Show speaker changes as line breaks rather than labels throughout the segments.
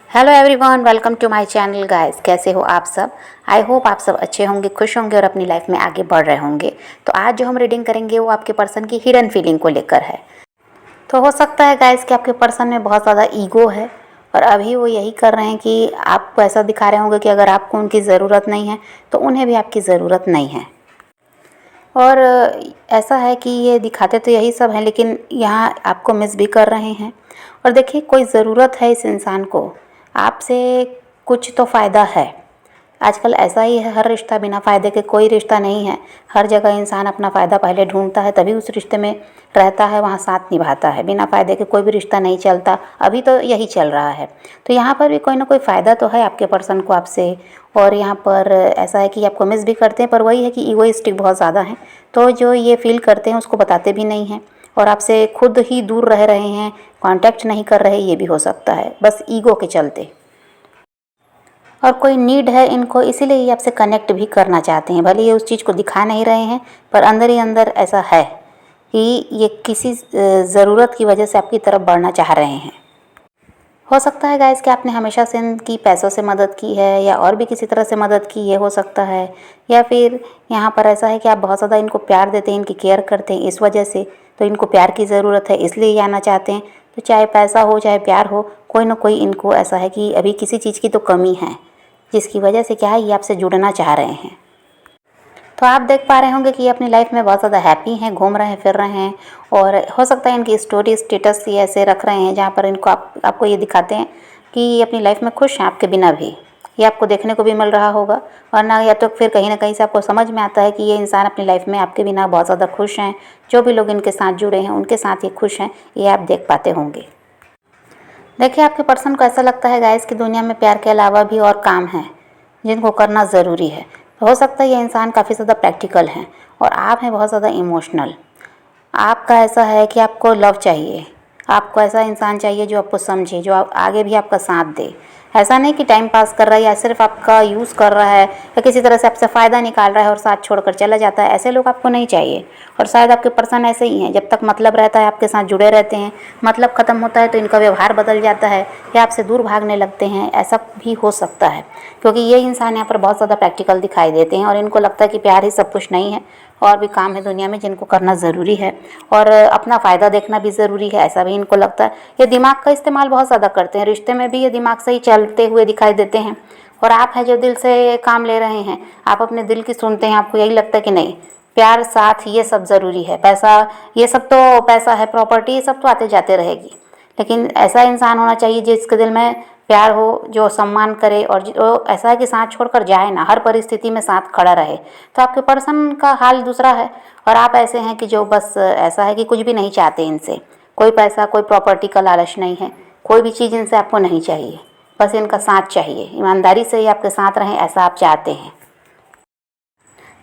Hello everyone, welcome to my channel guys. कैसे हो आप सब? आई होप आप सब अच्छे होंगे, खुश होंगे और अपनी लाइफ में आगे बढ़ रहे होंगे। तो आज जो हम रीडिंग करेंगे वो आपके पर्सन की हिडन फीलिंग को लेकर है। तो हो सकता है गाइस कि आपके पर्सन में बहुत ज़्यादा ईगो है और अभी वो यही कर रहे हैं कि आपको ऐसा दिखा रहे होंगे कि अगर आपको उनकी ज़रूरत नहीं है तो उन्हें भी आपकी ज़रूरत नहीं है। और ऐसा है कि ये दिखाते तो यही सब हैं, लेकिन यहाँ आपको मिस भी कर रहे हैं। और देखिए, कोई ज़रूरत है इस इंसान को, आपसे कुछ तो फ़ायदा है। आजकल ऐसा ही है, हर रिश्ता बिना फ़ायदे के कोई रिश्ता नहीं है। हर जगह इंसान अपना फ़ायदा पहले ढूंढता है, तभी उस रिश्ते में रहता है, वहाँ साथ निभाता है। बिना फ़ायदे के कोई भी रिश्ता नहीं चलता। अभी तो यही चल रहा है। तो यहाँ पर भी कोई ना कोई फ़ायदा तो है आपके पर्सन को आपसे। और यहाँ पर ऐसा है कि आपको मिस भी करते हैं, पर वही है कि ईगोइस्टिक बहुत ज़्यादा हैं। तो जो ये फील करते हैं उसको बताते भी नहीं हैं और आपसे खुद ही दूर रह रहे हैं, कांटेक्ट नहीं कर रहे। ये भी हो सकता है, बस ईगो के चलते। और कोई नीड है इनको, इसीलिए ये आपसे कनेक्ट भी करना चाहते हैं। भले ये उस चीज़ को दिखा नहीं रहे हैं, पर अंदर ही अंदर ऐसा है कि ये किसी ज़रूरत की वजह से आपकी तरफ बढ़ना चाह रहे हैं। हो सकता है गाइस कि आपने हमेशा से इनकी पैसों से मदद की है या और भी किसी तरह से मदद की, ये हो सकता है। या फिर यहाँ पर ऐसा है कि आप बहुत ज़्यादा इनको प्यार देते हैं, इनकी केयर करते हैं, इस वजह से तो इनको प्यार की ज़रूरत है, इसलिए ये आना चाहते हैं। तो चाहे पैसा हो चाहे प्यार हो, कोई ना कोई इनको ऐसा है कि अभी किसी चीज़ की तो कमी है, जिसकी वजह से क्या है, ये आपसे जुड़ना चाह रहे हैं। तो आप देख पा रहे होंगे कि ये अपनी लाइफ में बहुत ज़्यादा हैप्पी हैं, घूम रहे हैं, फिर रहे हैं। और हो सकता है इनकी स्टोरी स्टेटस ये ऐसे रख रहे हैं जहाँ पर इनको आपको ये दिखाते हैं कि ये अपनी लाइफ में खुश हैं आपके बिना भी। ये आपको देखने को भी मिल रहा होगा, वरना या तो फिर कहीं ना कहीं से आपको समझ में आता है कि ये इंसान अपनी लाइफ में आपके बिना बहुत ज़्यादा खुश हैं। जो भी लोग इनके साथ जुड़े हैं उनके साथ ये खुश हैं, ये आप देख पाते होंगे। देखिए, आपके पर्सन को ऐसा लगता है गाइस कि दुनिया में प्यार के अलावा भी और काम हैं जिनको करना ज़रूरी है। तो हो सकता है ये इंसान काफ़ी ज़्यादा प्रैक्टिकल हैं और आप हैं बहुत ज़्यादा इमोशनल। आपका ऐसा है कि आपको लव चाहिए, आपको ऐसा इंसान चाहिए जो आपको समझे, जो आगे भी आपका साथ दे। ऐसा नहीं कि टाइम पास कर रहा है या सिर्फ आपका यूज़ कर रहा है या किसी तरह से आपसे फ़ायदा निकाल रहा है और साथ छोड़कर चला जाता है। ऐसे लोग आपको नहीं चाहिए। और शायद आपके पर्सन ऐसे ही हैं, जब तक मतलब रहता है आपके साथ जुड़े रहते हैं, मतलब ख़त्म होता है तो इनका व्यवहार बदल जाता है या आपसे दूर भागने लगते हैं। ऐसा भी हो सकता है, क्योंकि ये इंसान यहाँ पर बहुत ज़्यादा प्रैक्टिकल दिखाई देते हैं और इनको लगता है कि प्यार ही सब कुछ नहीं है, और भी काम है दुनिया में जिनको करना ज़रूरी है और अपना फ़ायदा देखना भी ज़रूरी है, ऐसा भी इनको लगता है। ये दिमाग का इस्तेमाल बहुत ज़्यादा करते हैं, रिश्ते में भी ये दिमाग से ही चलते हुए दिखाई देते हैं। और आप हैं जो दिल से काम ले रहे हैं, आप अपने दिल की सुनते हैं। आपको यही लगता है कि नहीं, प्यार साथ ये सब ज़रूरी है, पैसा ये सब तो पैसा है, प्रॉपर्टी ये सब तो आते जाते रहेगी। लेकिन ऐसा इंसान होना चाहिए जिसके दिल में प्यार हो, जो सम्मान करे और जो ऐसा है कि साथ छोड़कर जाए ना, हर परिस्थिति में साथ खड़ा रहे। तो आपके पर्सन का हाल दूसरा है और आप ऐसे हैं कि जो बस ऐसा है कि कुछ भी नहीं चाहते इनसे। कोई पैसा कोई प्रॉपर्टी का लालच नहीं है, कोई भी चीज़ इनसे आपको नहीं चाहिए, बस इनका साथ चाहिए। ईमानदारी से ही आपके साथ रहें, ऐसा आप चाहते हैं।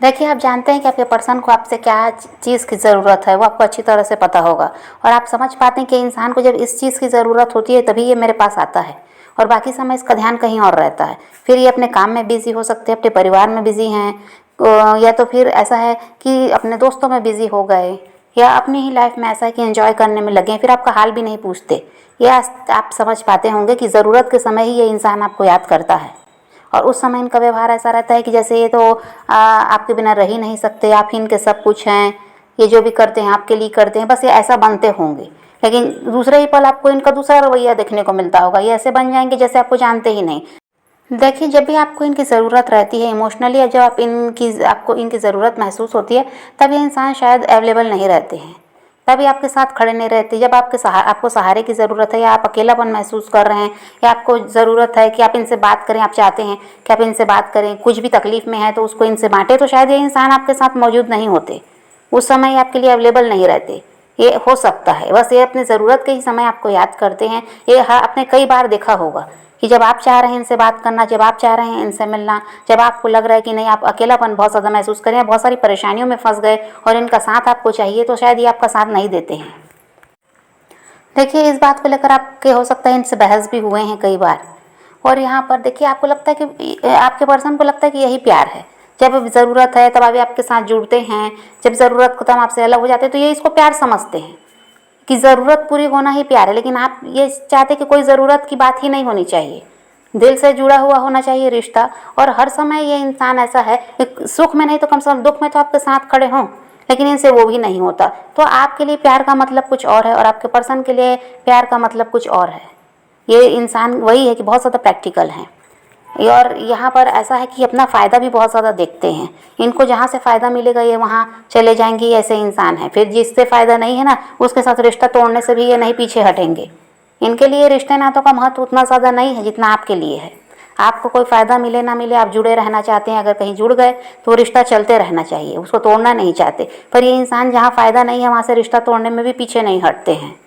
देखिए, आप जानते हैं कि आपके पर्सन को आपसे क्या चीज़ की ज़रूरत है, वो आपको अच्छी तरह से पता होगा। और आप समझ पाते हैं कि इंसान को जब इस चीज़ की ज़रूरत होती है तभी ये मेरे पास आता है, और बाकी समय इसका ध्यान कहीं और रहता है। फिर ये अपने काम में बिज़ी हो सकते हैं, अपने परिवार में बिज़ी हैं, या तो फिर ऐसा है कि अपने दोस्तों में बिज़ी हो गए, या अपनी ही लाइफ में ऐसा है कि एंजॉय करने में लगे हैं, फिर आपका हाल भी नहीं पूछते। ये आप समझ पाते होंगे कि ज़रूरत के समय ही ये इंसान आपको याद करता है। और उस समय इनका व्यवहार ऐसा रहता है कि जैसे ये तो आपके बिना रह ही नहीं सकते, आप ही इनके सब कुछ हैं, ये जो भी करते हैं आपके लिए करते हैं, बस ये ऐसा बनते होंगे। लेकिन दूसरे ही पल आपको इनका दूसरा रवैया देखने को मिलता होगा, ये ऐसे बन जाएंगे जैसे आपको जानते ही नहीं। देखिए, जब भी आपको इनकी ज़रूरत रहती है इमोशनली, या जब आपको इनकी ज़रूरत महसूस होती है, तब ये इंसान शायद अवेलेबल नहीं रहते हैं, तभी आपके साथ खड़े नहीं रहते। जब आपको सहारे की ज़रूरत है, या आप अकेलापन महसूस कर रहे हैं, या आपको ज़रूरत है कि आप इनसे बात करें, आप चाहते हैं कि आप इनसे बात करें, कुछ भी तकलीफ़ में है तो उसको इनसे बांटें, तो शायद ये इंसान आपके साथ मौजूद नहीं होते, उस समय आपके लिए अवेलेबल नहीं रहते। ये हो सकता है, बस ये अपनी ज़रूरत के ही समय आपको याद करते हैं। ये आपने कई बार देखा होगा कि जब आप चाह रहे हैं इनसे बात करना, जब आप चाह रहे हैं इनसे मिलना, जब आपको लग रहा है कि नहीं, आप अकेलापन बहुत ज़्यादा महसूस करें, बहुत सारी परेशानियों में फंस गए और इनका साथ आपको चाहिए, तो शायद ये आपका साथ नहीं देते हैं। देखिए, इस बात को लेकर आपके हो सकता है इनसे बहस भी हुए हैं कई बार। और यहाँ पर देखिए, आपको लगता है कि आपके पर्सन को लगता है कि यही प्यार है। जब ज़रूरत है तब अभी आपके साथ जुड़ते हैं, जब ज़रूरत खत्म आपसे अलग हो जाते हैं तो ये इसको प्यार समझते हैं कि ज़रूरत पूरी होना ही प्यार है, लेकिन आप ये चाहते कि कोई ज़रूरत की बात ही नहीं होनी चाहिए, दिल से जुड़ा हुआ होना चाहिए रिश्ता। और हर समय ये इंसान ऐसा है कि सुख में नहीं तो कम से कम दुख में तो आपके साथ खड़े हों, लेकिन इनसे वो भी नहीं होता। तो आपके लिए प्यार का मतलब कुछ और है और आपके पर्सन के लिए प्यार का मतलब कुछ और है। ये इंसान वही है कि बहुत ज़्यादा प्रैक्टिकल हैं और यहाँ पर ऐसा है कि अपना फ़ायदा भी बहुत ज़्यादा देखते हैं। इनको जहाँ से फ़ायदा मिलेगा ये वहाँ चले जाएंगे, ऐसे इंसान हैं। फिर जिससे फ़ायदा नहीं है ना, उसके साथ रिश्ता तोड़ने से भी ये नहीं पीछे हटेंगे। इनके लिए रिश्ते नातों का महत्व उतना ज़्यादा नहीं है जितना आपके लिए है। आपको कोई फ़ायदा मिले ना मिले, आप जुड़े रहना चाहते हैं। अगर कहीं जुड़ गए तो रिश्ता चलते रहना चाहिए, उसको तोड़ना नहीं चाहते। पर ये इंसान जहाँ फ़ायदा नहीं है वहाँ से रिश्ता तोड़ने में भी पीछे नहीं हटते हैं।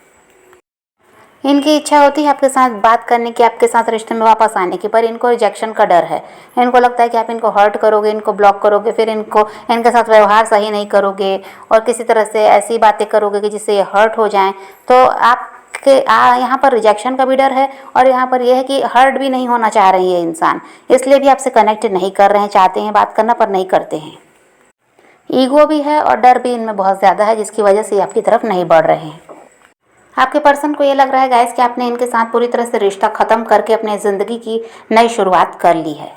इनकी इच्छा होती है आपके साथ बात करने की, आपके साथ रिश्ते में वापस आने की, पर इनको रिजेक्शन का डर है। इनको लगता है कि आप इनको हर्ट करोगे, इनको ब्लॉक करोगे, फिर इनके साथ व्यवहार सही नहीं करोगे और किसी तरह से ऐसी बातें करोगे कि जिससे ये हर्ट हो जाएं। तो आपके यहाँ पर रिजेक्शन का भी डर है और यहाँ पर यह है कि हर्ट भी नहीं होना चाह रही है इंसान, इसलिए भी आपसे कनेक्ट नहीं कर रहे हैं। चाहते हैं बात करना पर नहीं करते हैं। ईगो भी है और डर भी इनमें बहुत ज़्यादा है, जिसकी वजह से आपकी तरफ नहीं बढ़ रहे हैं। आपके पर्सन को ये लग रहा है गाइस कि आपने इनके साथ पूरी तरह से रिश्ता ख़त्म करके अपने ज़िंदगी की नई शुरुआत कर ली है।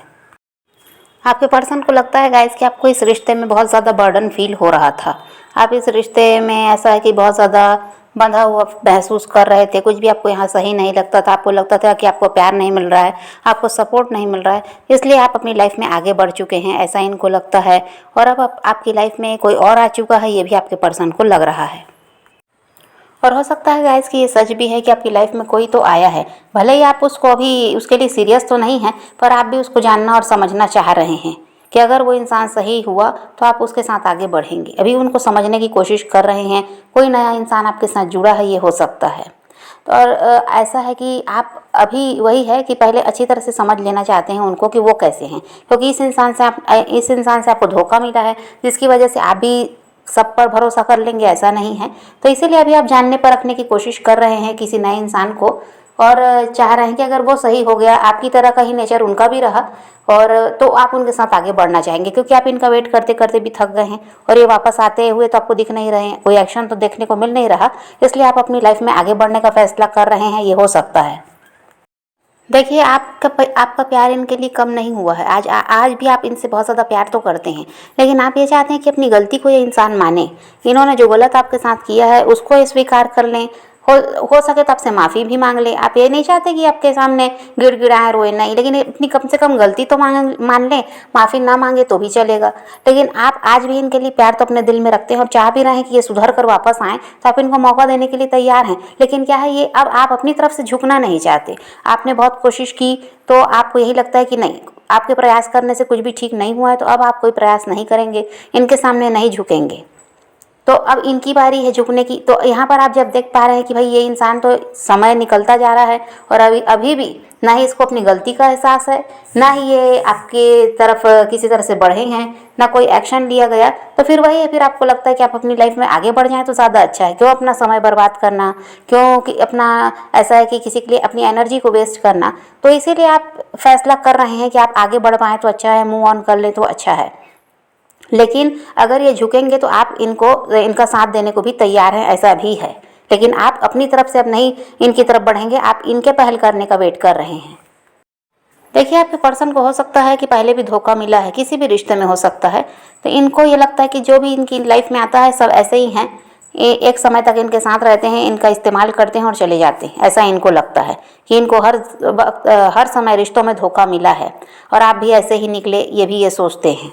आपके पर्सन को लगता है गाइस कि आपको इस रिश्ते में बहुत ज़्यादा बर्डन फील हो रहा था। आप इस रिश्ते में ऐसा है कि बहुत ज़्यादा बंधा हुआ महसूस कर रहे थे। कुछ भी आपको यहाँ सही नहीं लगता था। आपको लगता था कि आपको प्यार नहीं मिल रहा है, आपको सपोर्ट नहीं मिल रहा है, इसलिए आप अपनी लाइफ में आगे बढ़ चुके हैं, ऐसा इनको लगता है। और अब आपकी लाइफ में कोई और आ चुका है, ये भी आपके पर्सन को लग रहा है। और हो सकता है गाइस कि ये सच भी है कि आपकी लाइफ में कोई तो आया है। भले ही आप उसको अभी उसके लिए सीरियस तो नहीं हैं, पर आप भी उसको जानना और समझना चाह रहे हैं कि अगर वो इंसान सही हुआ तो आप उसके साथ आगे बढ़ेंगे। अभी उनको समझने की कोशिश कर रहे हैं। कोई नया इंसान आपके साथ जुड़ा है, ये हो सकता है। तो और ऐसा है कि आप अभी वही है कि पहले अच्छी तरह से समझ लेना चाहते हैं उनको कि वो कैसे हैं, क्योंकि इस इंसान से आपको धोखा मिला है, जिसकी वजह से आप भी सब पर भरोसा कर लेंगे, ऐसा नहीं है। तो इसीलिए अभी आप जानने परखने की कोशिश कर रहे हैं किसी नए इंसान को और चाह रहे हैं कि अगर वो सही हो गया, आपकी तरह का ही नेचर उनका भी रहा, और तो आप उनके साथ आगे बढ़ना चाहेंगे, क्योंकि आप इनका वेट करते करते भी थक गए हैं और ये वापस आते हुए तो आपको दिख नहीं रहे हैं, कोई एक्शन तो देखने को मिल नहीं रहा, इसलिए आप अपनी लाइफ में आगे बढ़ने का फैसला कर रहे हैं। ये हो सकता है। देखिए, आपका प्यार इनके लिए कम नहीं हुआ है। आज भी आप इनसे बहुत ज़्यादा प्यार तो करते हैं, लेकिन आप ये चाहते हैं कि अपनी गलती को ये इंसान माने। इन्होंने जो गलत आपके साथ किया है उसको स्वीकार कर लें, हो सके तो आपसे माफ़ी भी मांग लें। आप ये नहीं चाहते कि आपके सामने गिड़गिड़ाएं, रोए नहीं, लेकिन अपनी कम से कम गलती तो मान लें। माफ़ी ना मांगे तो भी चलेगा, लेकिन आप आज भी इनके लिए प्यार तो अपने दिल में रखते हैं और चाह भी रहे हैं कि ये सुधर कर वापस आएँ, तो आप इनको मौका देने के लिए तैयार हैं। लेकिन क्या है, ये अब आप अपनी तरफ से झुकना नहीं चाहते। आपने बहुत कोशिश की तो आपको यही लगता है कि नहीं, आपके प्रयास करने से कुछ भी ठीक नहीं हुआ है, तो अब आप कोई प्रयास नहीं करेंगे, इनके सामने नहीं झुकेंगे। तो अब इनकी बारी है झुकने की। तो यहाँ पर आप जब देख पा रहे हैं कि भाई ये इंसान तो समय निकलता जा रहा है और अभी भी ना ही इसको अपनी गलती का एहसास है, ना ही ये आपके तरफ किसी तरह से बढ़े हैं, ना कोई एक्शन लिया गया, तो फिर वही है, फिर आपको लगता है कि आप अपनी लाइफ में आगे बढ़ जाएं तो ज़्यादा अच्छा है। क्यों अपना समय बर्बाद करना, क्यों कि अपना ऐसा है कि किसी के लिए अपनी एनर्जी को वेस्ट करना। तो इसीलिए आप फैसला कर रहे हैं कि आप आगे बढ़ पाएँ तो अच्छा है, मूव ऑन कर लें तो अच्छा है। लेकिन अगर ये झुकेंगे तो आप इनका साथ देने को भी तैयार हैं, ऐसा भी है। लेकिन आप अपनी तरफ से अब नहीं इनकी तरफ बढ़ेंगे, आप इनके पहल करने का वेट कर रहे हैं। देखिए, आपके पर्सन को हो सकता है कि पहले भी धोखा मिला है, किसी भी रिश्ते में हो सकता है। तो इनको ये लगता है कि जो भी इनकी लाइफ में आता है सब ऐसे ही हैं, एक समय तक इनके साथ रहते हैं, इनका इस्तेमाल करते हैं और चले जाते हैं। ऐसा इनको लगता है कि इनको हर समय रिश्तों में धोखा मिला है और आप भी ऐसे ही निकले, ये भी ये सोचते हैं।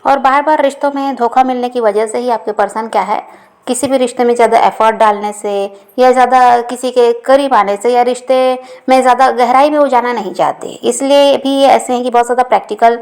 और बार बार रिश्तों में धोखा मिलने की वजह से ही आपके पर्सन क्या है, किसी भी रिश्ते में ज़्यादा एफर्ट डालने से या ज़्यादा किसी के करीब आने से या रिश्ते में ज़्यादा गहराई में वो जाना नहीं चाहते, इसलिए भी ये ऐसे हैं कि बहुत ज़्यादा प्रैक्टिकल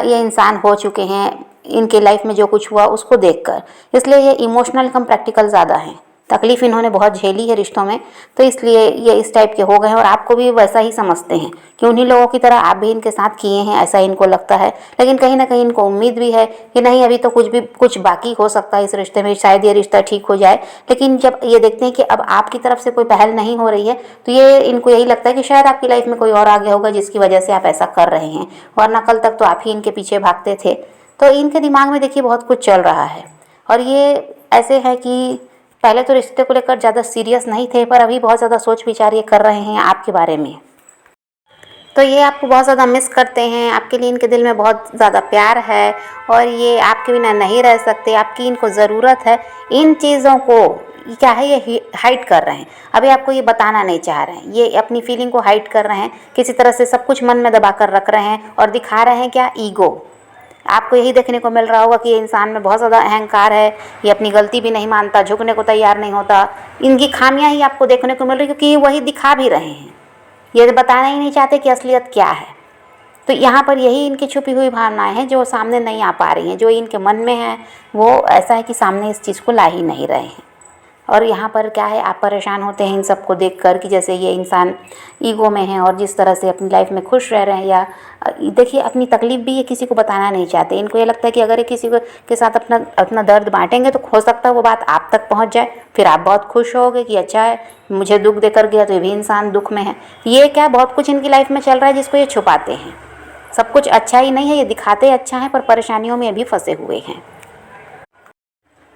ये इंसान हो चुके हैं इनके लाइफ में जो कुछ हुआ उसको देखकर। इसलिए ये इमोशनल कम प्रैक्टिकल ज़्यादा हैं। तकलीफ़ इन्होंने बहुत झेली है रिश्तों में, तो इसलिए ये इस टाइप के हो गए हैं और आपको भी वैसा ही समझते हैं कि उन्हीं लोगों की तरह आप भी इनके साथ किए हैं, ऐसा इनको लगता है। लेकिन कहीं ना कहीं इनको उम्मीद भी है कि नहीं, अभी तो कुछ बाकी हो सकता है इस रिश्ते में, शायद ये रिश्ता ठीक हो जाए। लेकिन जब ये देखते हैं कि अब आपकी तरफ से कोई पहल नहीं हो रही है, तो ये इनको यही लगता है कि शायद आपकी लाइफ में कोई और आ गया होगा जिसकी वजह से आप ऐसा कर रहे हैं, वरना कल तक तो आप ही इनके पीछे भागते थे। तो इनके दिमाग में देखिए बहुत कुछ चल रहा है और ये ऐसे है कि पहले तो रिश्ते को लेकर ज़्यादा सीरियस नहीं थे, पर अभी बहुत ज़्यादा सोच विचार ये कर रहे हैं आपके बारे में। तो ये आपको बहुत ज़्यादा मिस करते हैं, आपके लिए इनके दिल में बहुत ज़्यादा प्यार है और ये आपके बिना नहीं रह सकते, आपकी इनको ज़रूरत है। इन चीज़ों को क्या है, ये हाइड कर रहे हैं, अभी आपको ये बताना नहीं चाह रहे हैं, ये अपनी फीलिंग को हाइड कर रहे हैं, किसी तरह से सब कुछ मन में दबा कर रख रहे हैं और दिखा रहे हैं क्या, ईगो। आपको यही देखने को मिल रहा होगा कि ये इंसान में बहुत ज़्यादा अहंकार है, ये अपनी गलती भी नहीं मानता, झुकने को तैयार नहीं होता। इनकी खामियां ही आपको देखने को मिल रही, क्योंकि ये वही दिखा भी रहे हैं, ये बताना ही नहीं चाहते कि असलियत क्या है। तो यहाँ पर यही इनकी छुपी हुई भावनाएं हैं जो सामने नहीं आ पा रही हैं, जो इनके मन में है वो ऐसा है कि सामने इस चीज़ को ला ही नहीं रहे हैं। और यहाँ पर क्या है, आप परेशान होते हैं इन सब को देख कर कि जैसे ये इंसान ईगो में है और जिस तरह से अपनी लाइफ में खुश रह रहे हैं, या देखिए अपनी तकलीफ़ भी ये किसी को बताना नहीं चाहते। इनको ये लगता है कि अगर ये किसी के साथ अपना दर्द बांटेंगे तो हो सकता है वो बात आप तक पहुँच जाए, फिर आप बहुत खुश होगे कि अच्छा है, मुझे दुख देकर गया तो ये भी इंसान दुख में है। ये क्या, बहुत कुछ इनकी लाइफ में चल रहा है जिसको ये छुपाते हैं। सब कुछ अच्छा ही नहीं है, ये दिखाते अच्छा है पर परेशानियों में अभी फंसे हुए हैं।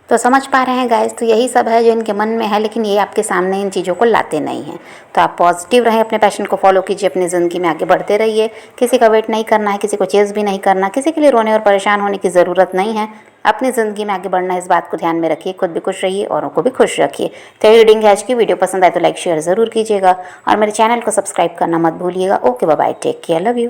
तो समझ पा रहे हैं गाइस, तो यही सब है जो इनके मन में है, लेकिन ये आपके सामने इन चीज़ों को लाते नहीं हैं। तो आप पॉजिटिव रहें, अपने पैशन को फॉलो कीजिए, अपनी ज़िंदगी में आगे बढ़ते रहिए। किसी का वेट नहीं करना है, किसी को चेज़ भी नहीं करना, किसी के लिए रोने और परेशान होने की ज़रूरत नहीं है। अपनी ज़िंदगी में आगे बढ़ना है, इस बात को ध्यान में रखिए, खुद भी खुश रहिए, औरों को भी खुश रखिए। तो ये रीडिंग है आज की, वीडियो पसंद आए तो लाइक शेयर ज़रूर कीजिएगा और मेरे चैनल को सब्सक्राइब करना मत भूलिएगा। Okay bye, take care, love you.